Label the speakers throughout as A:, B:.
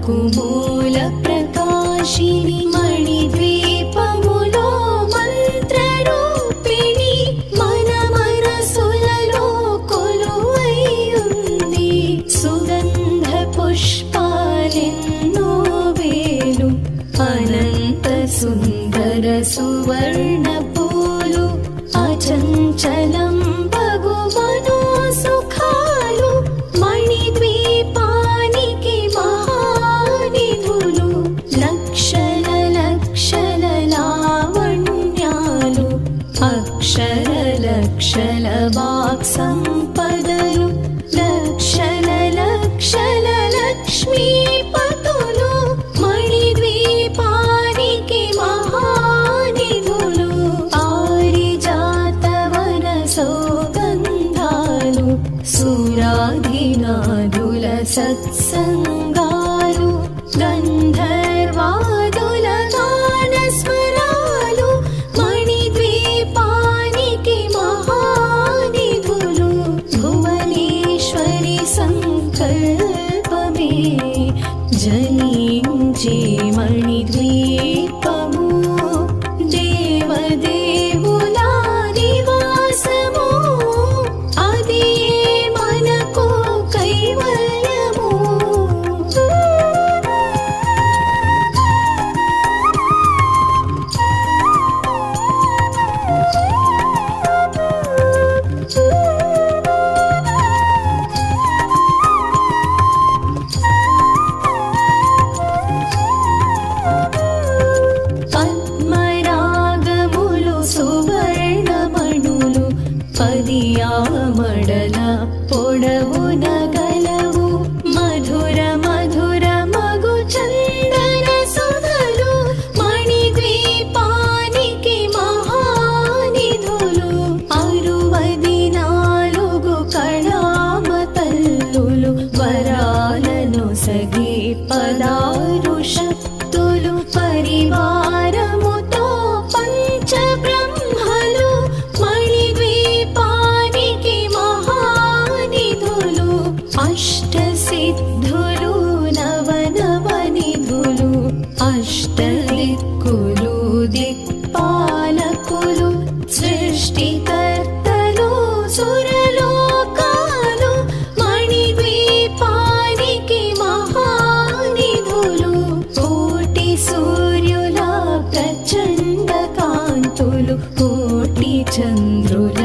A: వాక్కుమూల ప్రకాశిని మణిద్వీపములో మంత్రరూపిణి మన మనసులలో కొలువైయుంది. సుగంధ పుష్పాలెన్నో వేలు అనంత సుందర సువర్ణ పూలు అచంచలం భగువను సుఖాలు మణిద్వీపానికి మహానిధులు. లక్షల లక్షల లావణ్యాలు అక్షర లక్షల వాక్ సంపదలు లక్షల లక్షల లక్ష్మీపతులు మణిద్వీపానికి మహానిధులు. పారిజాతవన సౌగంధాలు సురాధినాదుల సత్సంగాలు గంధర్వాదుల గానస్వరాలు మణిద్వీపానికి మహానిధులు. భువనేశ్వరి సంకల్పమే జనించే మణిద్వీపము దేవదేవుల నివాసము అది మనకు కైవల్యము. పద్మరాగములు సువర్ణమణులు పదియామడల పొడవున గలవు మధుర మధుర మగు చందన సుధలు మణిద్వీపానికి మహానిధులు. 64 కళామ తల్లులు వరాలను సగి 16 శక్తులు పరివారముతో పంచబ్రహ్మలు మణిద్వీపానికి మహానిధులు. అష్టసిద్ధులు నవనవనిధులు అష్టదిక్కులు దిక్పాలకులు సృష్టికర్తలు సురలోకాలు మణిద్వీపానికి మహానిధులు. కోటి సూర్యుల ప్రచండ కాంతులు కోటి చంద్రుల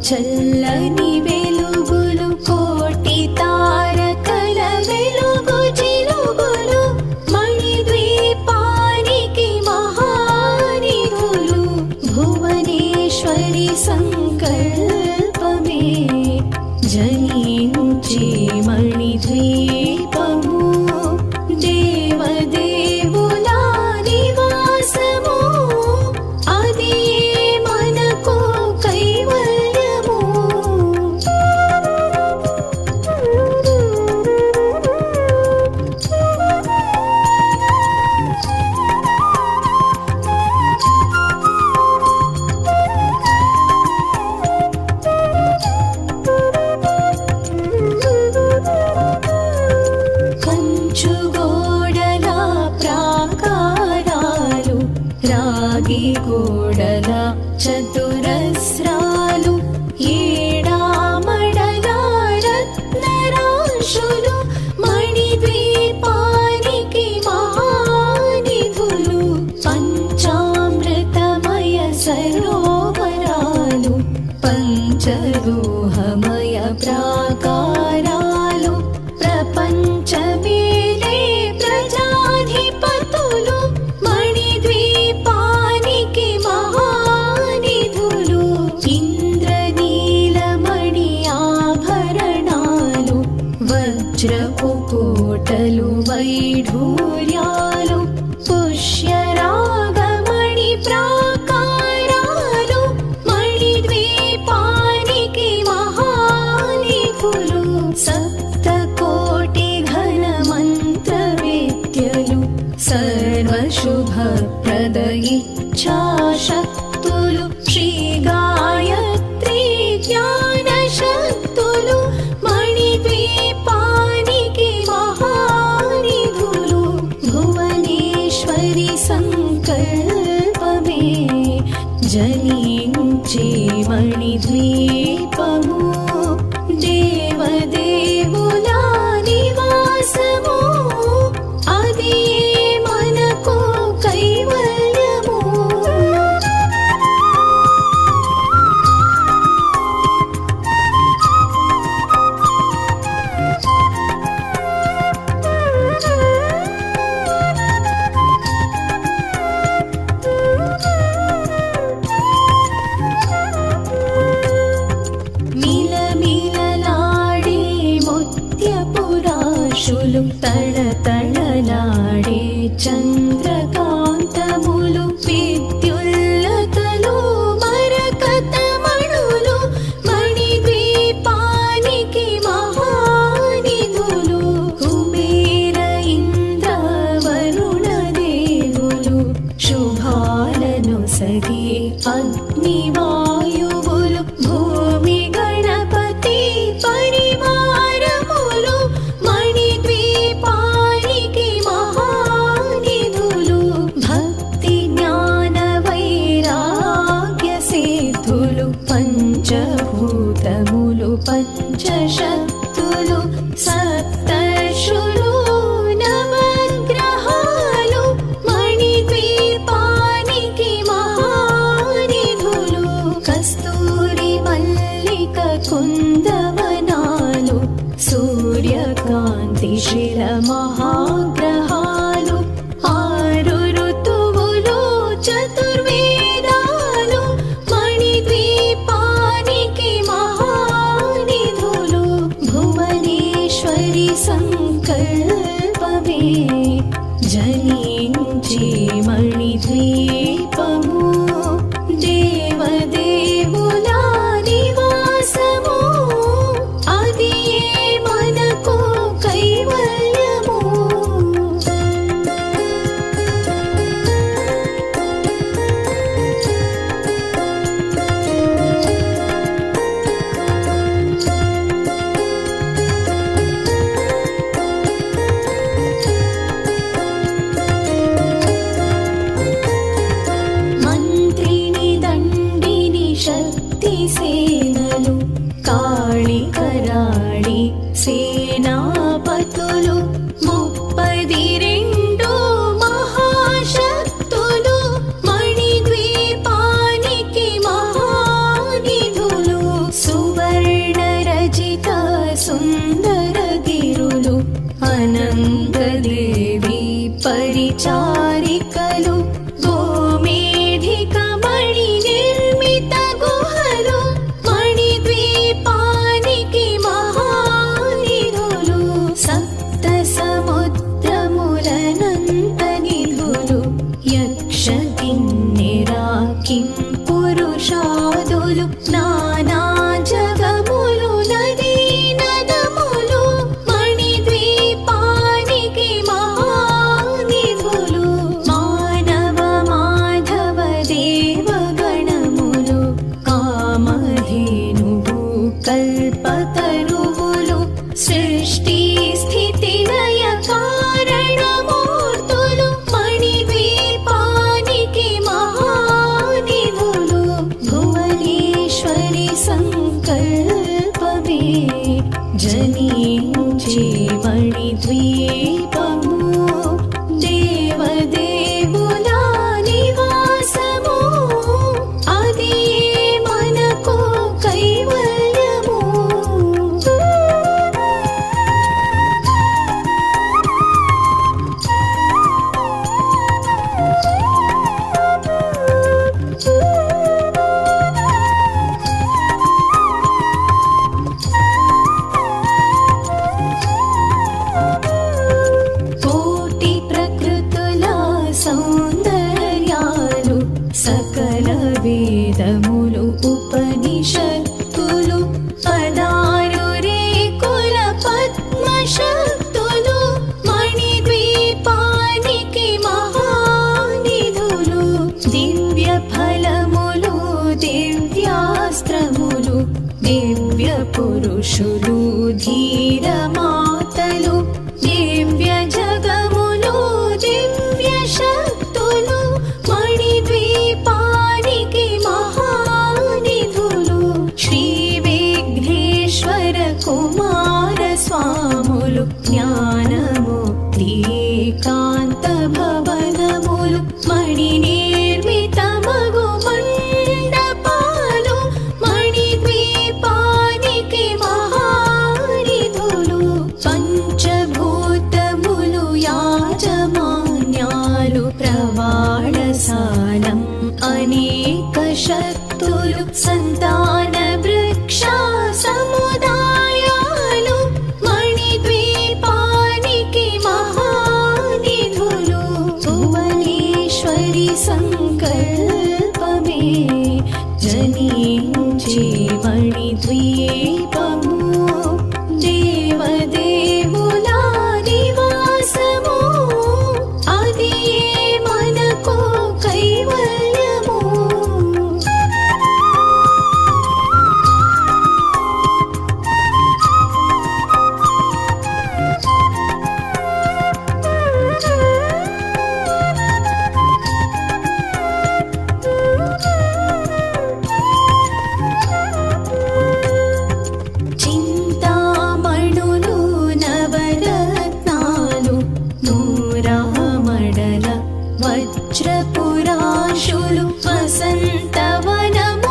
A: చల్లని వెలుగులు కోటి తారకల వెలుగు చిలుగులు మణిద్వీపానికి మహానిధులు. భువనేశ్వరి సంకల్పమే జనించే మణిద్వీపము దేవదేవుల నివాసము అది మనకు కైవల్యము. కంచుగోడల ప్రాకారాలు రాగి గోడల చతురస్రాలు ఏడామడల రత్నరాశులు మణిద్వీపానికి మహానిధులు. పంచామృతమయ సరోవరాలు పంచదోహమయ ప్రాకారాలు ప్రపంచమేలే ప్రజాధిపతులు మణిద్వీపానికి మహానిధులు. ఇంద్రనీలమణి ఆభరణాలు వజ్రపు కోటలు వైఢూర్యాలు పుష్యరాగమణి ప్రాకారాలు మణిద్వీపానికి మహానిధులు. సప్తకోటి ఘన మంత్ర విద్యలు సర్వశుభప్రద ఇచ్ఛాశక్తులు శ్రీ గాయత్రి జ్ఞాన శక్తులు మణిద్వీపానికి మహానిధులు. జనించే మణిద్వీపము దేవదేవుల నివాసము అది మనకు కైవల్యము. మిలమిలలాడే ముత్యపురాశులు తళతళలాడే చంద్రకాంతములు విద్యుల్లతలు మరకతమణులు మణిద్వీపానికి మహానిధులు కుబేర ఇంద్ర వరుణ దేవులు శుభాలను సగే అగ్నివాయువులు భూమి గణపతి పరివారములు మణిద్వీపానికి మహానిధులు భక్తి జ్ఞాన వైరాగ్య సిద్ధులు పంచభూతములు పంచశక్తులు సప్తర్షులు నవగ్రహాలు మణిద్వీపానికి మహానిధులు కస్తూరి మల్లిక కుందవనాలు సూర్యకాంతి శిల మహాగ్రహాలు ఆరు ఋతువులు చతుర్వేదాలు మణిద్వీపానికి మహానిధులు భువనేశ్వరి సంకల్పమే జనించే మణిద్వీపము దేవదేవుల నివాసము అది మనకు కైవల్యము. మంత్రిని దండిని శక్తి సేనలు కాళి కరాళి సేనాపతులు 32 మహాశక్తులు మణిద్వీపానికి మహానిధులు సువర్ణ రజిత సుందర గిరులు అనంతదేవి పరిచారికలు గోమేధిక మణి నిర్మిత గుహలు మణిద్వీపానికి మహానిధులు సప్త సముద్రములనంత నిధులు యక్ష కిన్నెరా కిం పురుషాదులు నానా జగములు నదీ నదములు మణిద్వీపానికి మహానిధులు మానవ మాధవ దేవగణములు కామధేనువు కల్పతరువులు సృష్టి స్థితి లయ కారణమూర్తులు మణిద్వీపానికి మహానిధులు భువనేశ్వరి సంకల్పమే జనించే మణిద్వీపము దేవదేవుల నివాసము అది మనకు కైవల్యము. కోటి ప్రకృతుల సౌందర్యాలు సకల వేదములు ఉపనిషత్తులు 16 రేకుల పద్మశక్తులు మణిద్వీపానికి మహానిధులు దివ్య ఫలములు దివ్యాస్త్రములు దివ్య పురుషులు ధీర మాతలు దివ్య జగములు దివ్య శక్తులు మణిద్వీపానికి పాత భవనములు మణి నిర్మిత మగు మండపాలు మణిద్వీపానికి మహానిధులు పంచభూతములు యాజమాన్యాలు ప్రవాళసాలం అనేక శక్తులు సంతాన వృక్ష సముదాయాలు మణిద్వీపానికి మహానిధులు భువనేశ్వరి సంకల్పమే జనించే మణిద్వీపము దేవదేవుల నివాసము అది మనకు కైవల్యము. చింతామణులు నవరత్నాలు నూరామడల వజ్రపురాశులు వసంతవనములు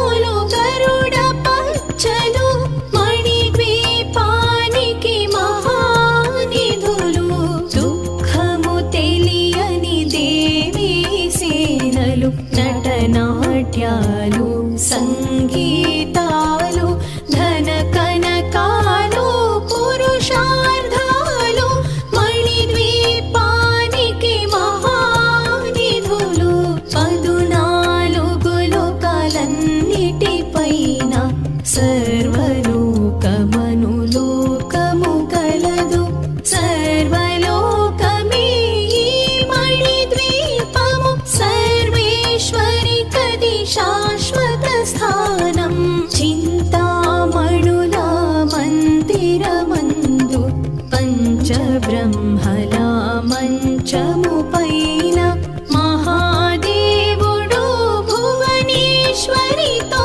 A: గరుడ పచ్చలు మణిద్వీపానికి మహానిధులు దుఃఖము తెలియని దేవీ సేనలు నటనాట్యాలు సంగీతాలు ధన కనకాలు పురుషార్థాలు మణిద్వీపానికి మహానిధులు 14 లోకాలన్నిటిపైన సర్వలోకమను లోకము కలదు సర్వలోకమే ఈ మణిద్వీపము సర్వేశ్వరి కది శాశ్వత స్థానం చింతామణుల మందిరమందు పంచబ్రహ్మల మంచము పైన మహాదేవుడు భువనేశ్వరితో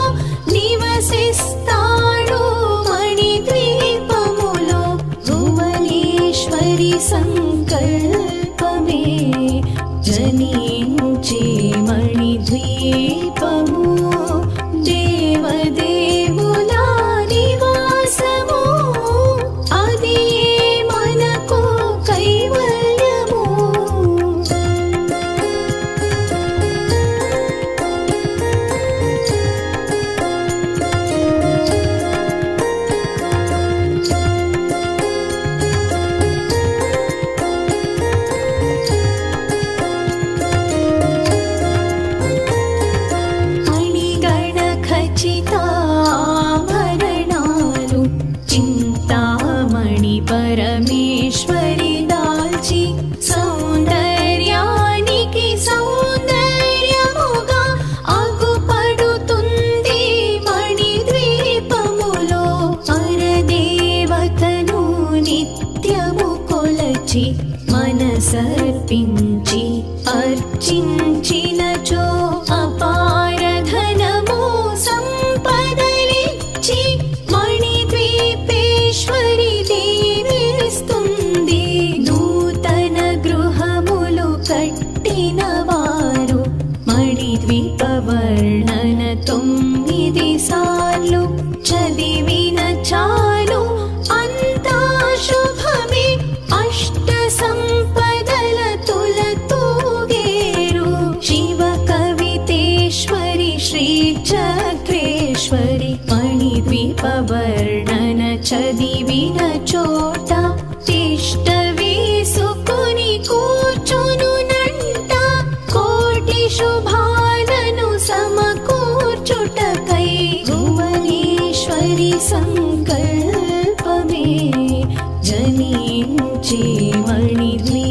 A: నివసిస్తాడు మణిద్వీపములో భువనేశ్వరి సంకల్పమే జనించే మణిద్వీపము దేవదేవుల నివాసము అది మనకు కైవల్యము. మణిగణ ఖచ్చితాభరణాలు చింతామణి పరమేశ్వరి దాల్చి సౌందర్యానికి సౌందర్యముగా అగుపడుతుంది మణిద్వీపములో పరదేవతను నిత్యము కొలచి మనసర్పించి అర్చించినచో అపార ధనము సంపదలిచ్చి మణిద్వీపేశ్వరి దీవిస్తుంది నూతన గృహములు కట్టిన వారు మణిద్వీప వర్ణన 9 సార్లు చదివిన చాలు అంతా శుభమే అష్ట సంపదల తులతూగేరు శివ కవితేశ్వరి శ్రీ చక్రేశ్వరి మణిద్వీప వర్ణన చదివిన చోట తిష్ట వేసుకొని కూర్చునునంట కోటి శుభాలను సమకూర్చుటకై భువనేశ్వరి సంకల్పమే జనించే మణిద్వీపము